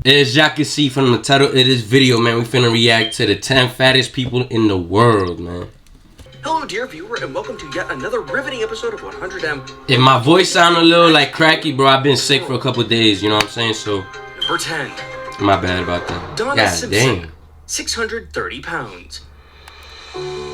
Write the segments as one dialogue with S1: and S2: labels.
S1: As y'all can see from the title of this video, man, we finna react to the 10 fattest people in the world, man.
S2: Hello, dear viewer, and welcome to yet another riveting episode of 100M.
S1: If my voice sound a little like cracky, bro, I've been sick for a couple days, you know what I'm saying? So,
S2: Number 10.
S1: My bad about that.
S2: Donna
S1: God
S2: Simpson,
S1: dang.
S2: 630 pounds.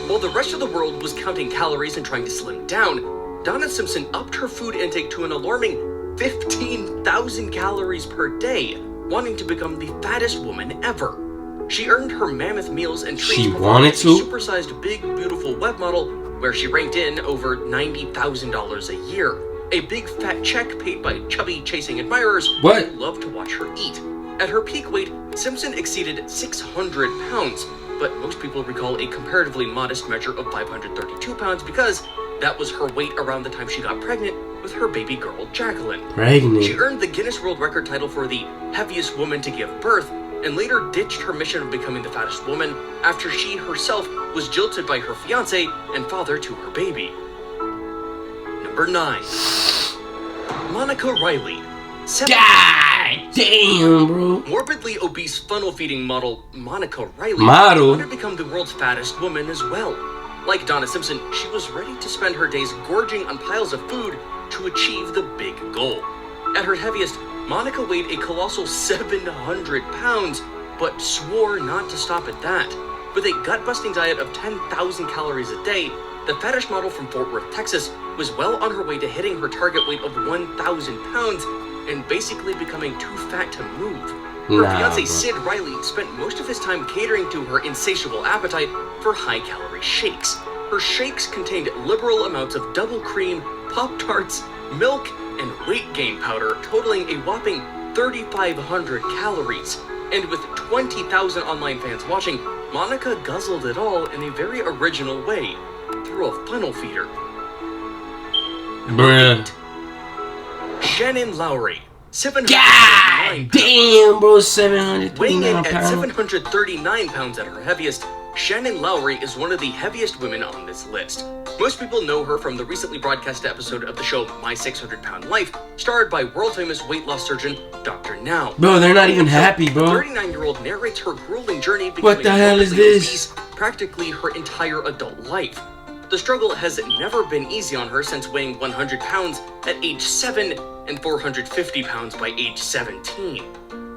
S2: While the rest of the world was counting calories and trying to slim down, Donna Simpson upped her food intake to an alarming 15,000 calories per day, wanting to become the fattest woman ever. She earned her mammoth meals and treats
S1: She
S2: before
S1: wanted
S2: becoming
S1: to?
S2: a supersized big beautiful web model where she ranked in over $90,000 a year. A big fat check paid by chubby chasing admirers
S1: What?
S2: who love to watch her eat. At her peak weight, Simpson exceeded 600 pounds, but most people recall a comparatively modest measure of 532 pounds because that was her weight around the time she got pregnant with her baby girl, Jacqueline.
S1: Pregnant.
S2: She earned the Guinness World Record title for the heaviest woman to give birth, and later ditched her mission of becoming the fattest woman after she herself was jilted by her fiance and father to her baby. Number 9. Monica Riley.
S1: God damn, bro.
S2: Morbidly obese funnel-feeding model Monica Riley wanted to become the world's fattest woman as well. Like Donna Simpson, she was ready to spend her days gorging on piles of food to achieve the big goal. At her heaviest, Monica weighed a colossal 700 pounds, but swore not to stop at that. With a gut-busting diet of 10,000 calories a day, the fetish model from Fort Worth, Texas, was well on her way to hitting her target weight of 1,000 pounds and basically becoming too fat to move. Her fiancé Sid Riley spent most of his time catering to her insatiable appetite for high-calorie shakes. Her shakes contained liberal amounts of double cream, Pop-Tarts, milk, and weight gain powder, totaling a whopping 3,500 calories. And with 20,000 online fans watching, Monica guzzled it all in a very original way, through a funnel feeder.
S1: Bruh.
S2: Shannon Lowry, 739
S1: God damn, bro, 739
S2: Weighing in at
S1: pounds.
S2: 739 pounds at her heaviest, Shannon Lowry is one of the heaviest women on this list. Most people know her from the recently broadcast episode of the show My 600 Pound Life, starred by world-famous weight loss surgeon Dr. Now.
S1: Bro, they're not even happy, bro.
S2: The 39-year-old narrates her grueling journey
S1: What the hell is this?
S2: Practically her entire adult life. The struggle has never been easy on her since weighing 100 pounds at age 7 and 450 pounds by age 17.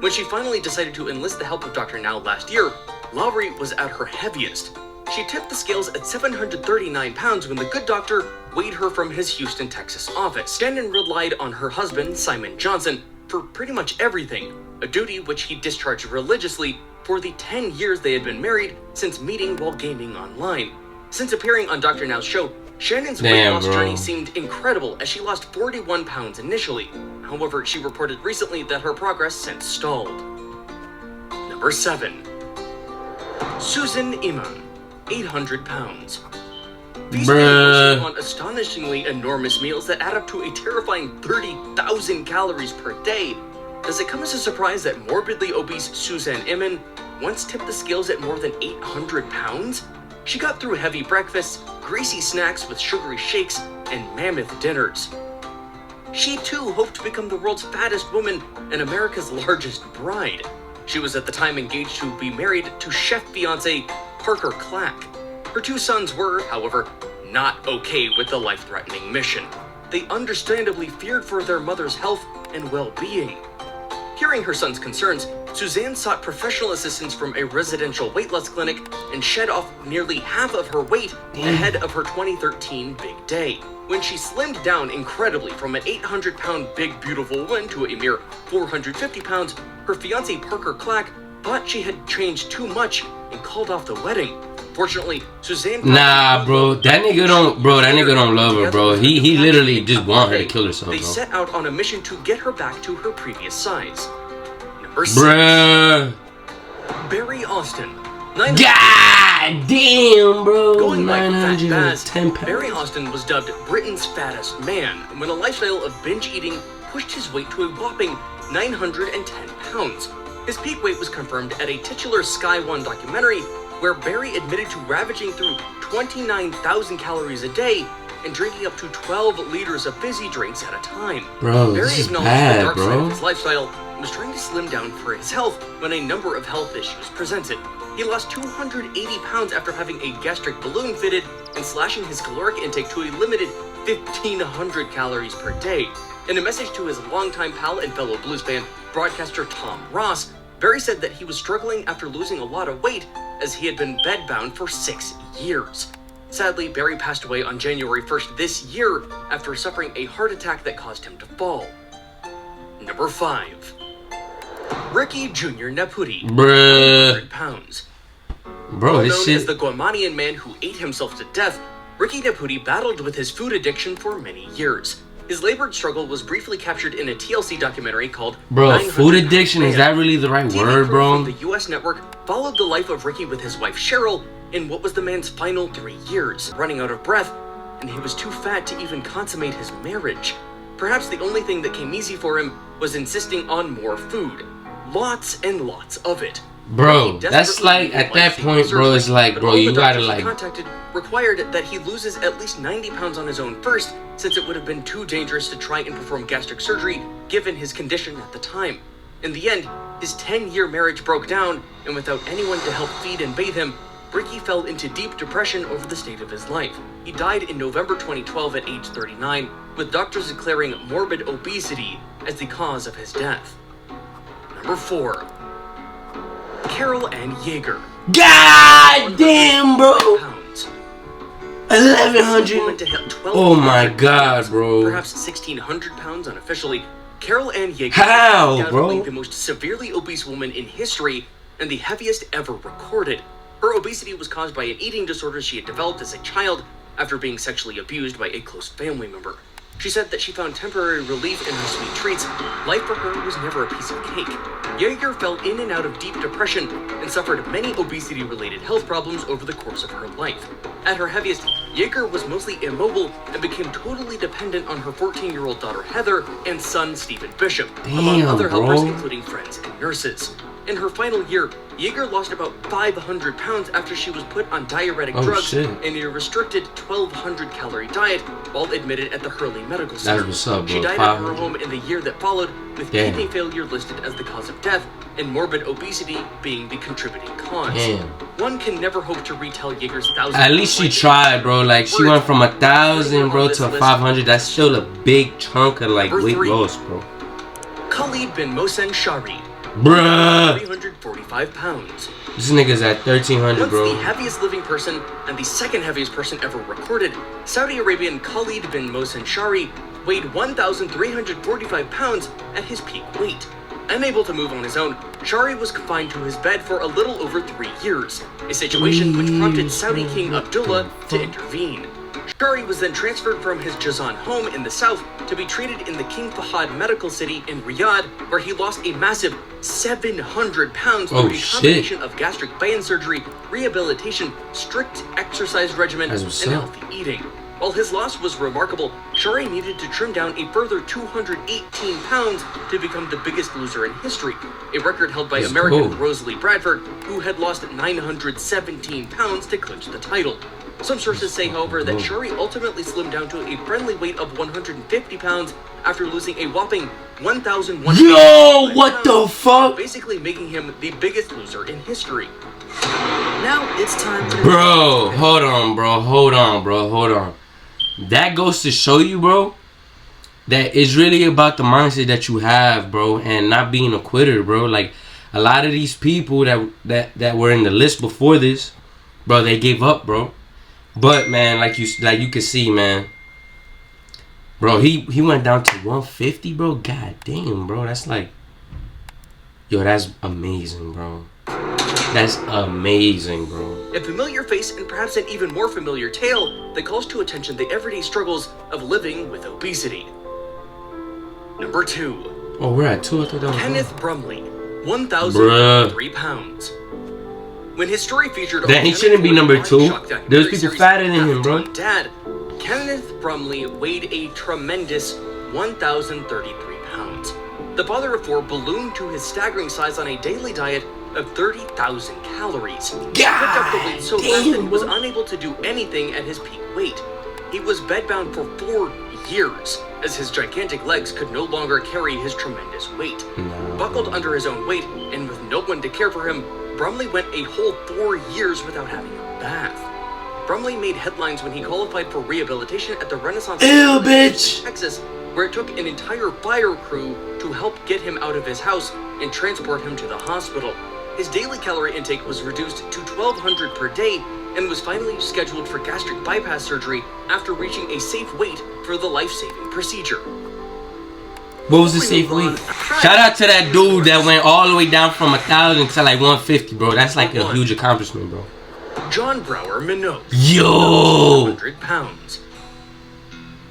S2: When she finally decided to enlist the help of Dr. Now last year, Lowry was at her heaviest. She tipped the scales at 739 pounds when the good doctor weighed her from his Houston, Texas office. Shannon relied on her husband, Simon Johnson, for pretty much everything, a duty which he discharged religiously for the 10 years they had been married since meeting while gaming online. Since appearing on Dr. Now's show, Shannon's weight loss journey seemed incredible as she lost 41 pounds initially. However, she reported recently that her progress since stalled. Number 7. Susan Iman, 800 pounds. Feasting on astonishingly enormous meals that add up to a terrifying 30,000 calories per day, does it come as a surprise that morbidly obese Suzanne Iman once tipped the scales at more than 800 pounds? She got through heavy breakfasts, greasy snacks with sugary shakes, and mammoth dinners. She too hoped to become the world's fattest woman and America's largest bride. She was at the time engaged to be married to chef fiancé Parker Clack. Her 2 sons were, however, not okay with the life-threatening mission. They understandably feared for their mother's health and well-being. Hearing her son's concerns, Suzanne sought professional assistance from a residential weight loss clinic and shed off nearly half of her weight ahead of her 2013 big day. When she slimmed down incredibly from an 800-pound big beautiful woman to a mere 450 pounds, her fiancé Parker Clack thought she had changed too much and called off the wedding. Fortunately, Suzanne...
S1: Nah, bro, that nigga don't love her, bro. He literally just want her to kill herself, bro.
S2: They set out on a mission to get her back to her previous size. Number 6.
S1: Bruh.
S2: Barry Austin.
S1: God damn, bro.
S2: Going by
S1: 910 pounds.
S2: Barry Austin was dubbed Britain's fattest man when a lifestyle of binge eating pushed his weight to a whopping 910 pounds. His peak weight was confirmed at a titular Sky One documentary where Barry admitted to ravaging through 29,000 calories a day and drinking up to 12 liters of fizzy drinks at a time.
S1: Bro,
S2: Barry
S1: this is
S2: acknowledged
S1: bad,
S2: the dark side
S1: bro.
S2: of his lifestyle and was trying to slim down for his health when a number of health issues presented. He lost 280 pounds after having a gastric balloon fitted and slashing his caloric intake to a limited 1,500 calories per day. In a message to his longtime pal and fellow blues fan, broadcaster Tom Ross, Barry said that he was struggling after losing a lot of weight as he had been bedbound for 6 years. Sadly, Barry passed away on January 1st this year after suffering a heart attack that caused him to fall. Number 5. Ricky Jr. Naputi,
S1: Bruh.
S2: 100 pounds.
S1: Bro, this
S2: Known
S1: shit.
S2: as the Guamanian man who ate himself to death, Ricky Naputi battled with his food addiction for many years. His labored struggle was briefly captured in a TLC documentary called
S1: Bro,
S2: 900
S1: food addiction,
S2: Man.
S1: is that really the right
S2: TV
S1: word,
S2: crew
S1: bro?
S2: from the US network followed the life of Ricky with his wife Cheryl in what was the man's final 3 years, running out of breath, and he was too fat to even consummate his marriage. Perhaps the only thing that came easy for him was insisting on more food. Lots and lots of it.
S1: Bro,
S2: Ricky
S1: that's
S2: desperately
S1: like,
S2: needed
S1: at that
S2: life-saving
S1: point, bro,
S2: surgery,
S1: it's like,
S2: but
S1: bro,
S2: all the
S1: you gotta,
S2: doctors he
S1: like,
S2: contacted required that he loses at least 90 pounds on his own first, since it would have been too dangerous to try and perform gastric surgery given his condition at the time. In the end, his 10-year marriage broke down, and without anyone to help feed and bathe him, Ricky fell into deep depression over the state of his life. He died in November 2012 at age 39, with doctors declaring morbid obesity as the cause of his death. Number 4. Carol Ann Yeager.
S1: God damn, bro.
S2: Pounds.
S1: 1,100. Oh my God, bro.
S2: Perhaps 1,600 pounds unofficially. Carol Ann Yeager
S1: How,
S2: is undoubtedly
S1: bro?
S2: the most severely obese woman in history and the heaviest ever recorded. Her obesity was caused by an eating disorder she had developed as a child after being sexually abused by a close family member. She said that she found temporary relief in her sweet treats. Life for her was never a piece of cake. Yeager fell in and out of deep depression and suffered many obesity-related health problems over the course of her life. At her heaviest, Yeager was mostly immobile and became totally dependent on her 14-year-old daughter Heather and son Stephen Bishop, among
S1: Damn,
S2: other helpers
S1: bro.
S2: including friends and nurses. In her final year, Yeager lost about 500 pounds after she was put on diuretic drugs
S1: shit.
S2: and a restricted 1,200 calorie diet while admitted at the Hurley Medical Center.
S1: what's up, bro.
S2: She died at her home in the year that followed, with
S1: Damn.
S2: kidney failure listed as the cause of death and morbid obesity being the contributing cause.
S1: Damn.
S2: One can never hope to retell Yeager's 1,000.
S1: At least she tried, bro. Like, she went from 1,000, bro, to 500. That's still a big chunk of, like,
S2: Number
S1: weight
S2: 3.
S1: loss, bro.
S2: Khalid bin Mohsen Shari,
S1: Bruh.
S2: 345 pounds.
S1: This nigga's at 1,300,
S2: Once
S1: bro.
S2: the heaviest living person and the second heaviest person ever recorded, Saudi Arabian Khalid bin Mohsen Shari weighed 1,345 pounds at his peak weight. Unable to move on his own, Shari was confined to his bed for a little over 3 years, a situation which prompted Saudi King Abdullah to intervene. Shari was then transferred from his Jazan home in the south to be treated in the King Fahad Medical City in Riyadh, where he lost a massive 700 pounds through a combination of gastric band surgery, rehabilitation, strict exercise regimen, and healthy eating. While his loss was remarkable, Shari needed to trim down a further 218 pounds to become the biggest loser in history, a record held by American Rosalie Bradford, who had lost 917 pounds to clinch the title. Some sources say, however, that Shari ultimately slimmed down to a friendly weight of 150 pounds after losing a whopping 1,100
S1: Yo, what the fuck?
S2: basically making him the biggest loser in history. Now it's time to...
S1: Bro, hold on, bro. Hold on, bro. Hold on. That goes to show you, bro, that it's really about the mindset that you have, bro, and not being a quitter, bro. Like, a lot of these people that were in the list before this, bro, they gave up, bro. But man, like you can see, man, bro, he went down to 150, bro. God damn, bro, that's like, yo, that's amazing, bro. That's amazing, bro.
S2: A familiar face and perhaps an even more familiar tale that calls to attention the everyday struggles of living with obesity. Number 2.
S1: Oh, we're at 2. I thought that was
S2: Kenneth Brumley, 1,003 pounds. When his story featured
S1: That he shouldn't be number 2. There's people fatter than him, bro.
S2: Dad, Kenneth Brumley weighed a tremendous 1,033 pounds. The father of 4 ballooned to his staggering size on a daily diet of 30,000 calories. He picked up the weight so fast that he was unable to do anything at his peak weight. He was bedbound for 4 years, as his gigantic legs could no longer carry his tremendous weight. Buckled under his own weight, and with no one to care for him, Brumley went a whole 4 years without having a bath. Brumley made headlines when he qualified for rehabilitation at the Renaissance
S1: Ew,
S2: in
S1: bitch!
S2: Texas, where it took an entire fire crew to help get him out of his house and transport him to the hospital. His daily calorie intake was reduced to 1,200 per day and was finally scheduled for gastric bypass surgery after reaching a safe weight for the life-saving procedure.
S1: What was the safe weight? Shout out to that dude that went all the way down from 1,000 to like 150, bro. That's like a huge accomplishment, bro.
S2: John Brower Minogue.
S1: Yo!
S2: 100 pounds.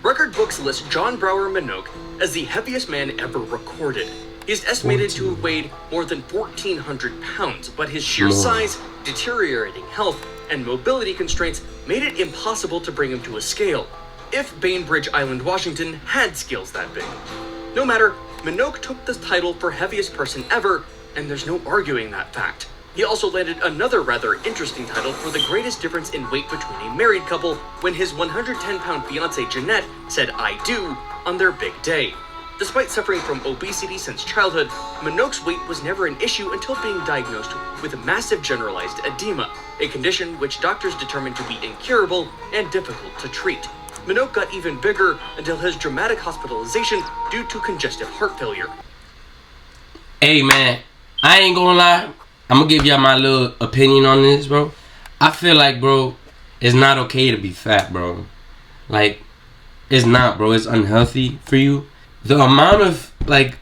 S2: Record books list John Brower Minogue as the heaviest man ever recorded. He's estimated to have weighed more than 1,400 pounds, but his sheer size, deteriorating health, and mobility constraints made it impossible to bring him to a scale, if Bainbridge Island, Washington had scales that big. No matter, Minogue took the title for heaviest person ever, and there's no arguing that fact. He also landed another rather interesting title for the greatest difference in weight between a married couple when his 110-pound fiancée Jeanette said "I do" on their big day. Despite suffering from obesity since childhood, Minogue's weight was never an issue until being diagnosed with massive generalized edema, a condition which doctors determined to be incurable and difficult to treat. Minogue got even bigger until his dramatic hospitalization due to congestive heart failure.
S1: Hey, man, I ain't gonna lie. I'm gonna give y'all my little opinion on this, bro. I feel like, bro, it's not okay to be fat, bro. Like, it's not, bro. It's unhealthy for you. The amount of, like,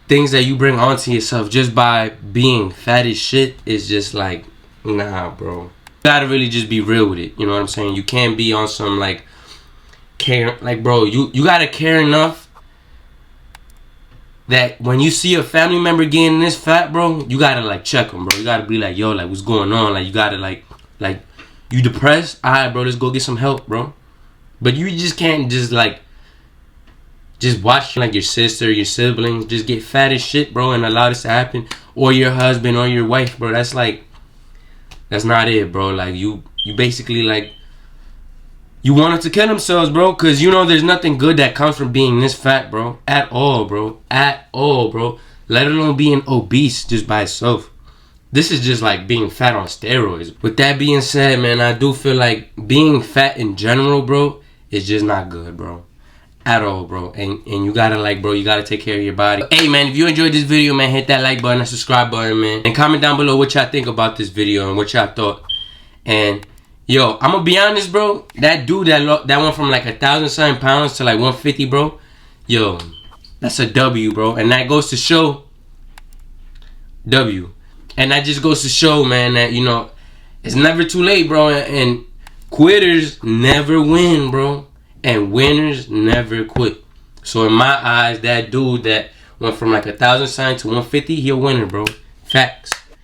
S1: things that you bring onto yourself just by being fat as shit is just like, nah, bro. You gotta really just be real with it. You know what I'm saying? You can't be on some, like, care. Like, bro, you gotta care enough that when you see a family member getting this fat, bro, you gotta, like, check them, bro. You gotta be like, yo, like, what's going on? Like, you gotta, like, you depressed? Alright, bro, let's go get some help, bro. But you just can't just, like, just watch, like, your sister, your siblings just get fat as shit, bro, and allow this to happen. Or your husband or your wife, bro. That's, like, that's not it, bro. Like, you basically, like, you want them to kill themselves, bro, because you know there's nothing good that comes from being this fat, bro. At all, bro. At all, bro. Let alone being obese just by itself. This is just like being fat on steroids. With that being said, man, I do feel like being fat in general, bro, is just not good, bro. At all, bro. And you gotta, like, bro, you gotta take care of your body. Hey, man, if you enjoyed this video, man, hit that like button and subscribe button, man. And comment down below what y'all think about this video and what y'all thought. And yo, I'm gonna be honest, bro. That dude that went from like 1,000-something pounds to like 150, bro. Yo, that's a W, bro. And that goes to show W. And that just goes to show, man, that, you know, it's never too late, bro. And quitters never win, bro. And winners never quit. So in my eyes, that dude that went from like 1,000-something to 150, he a winner, bro. Facts.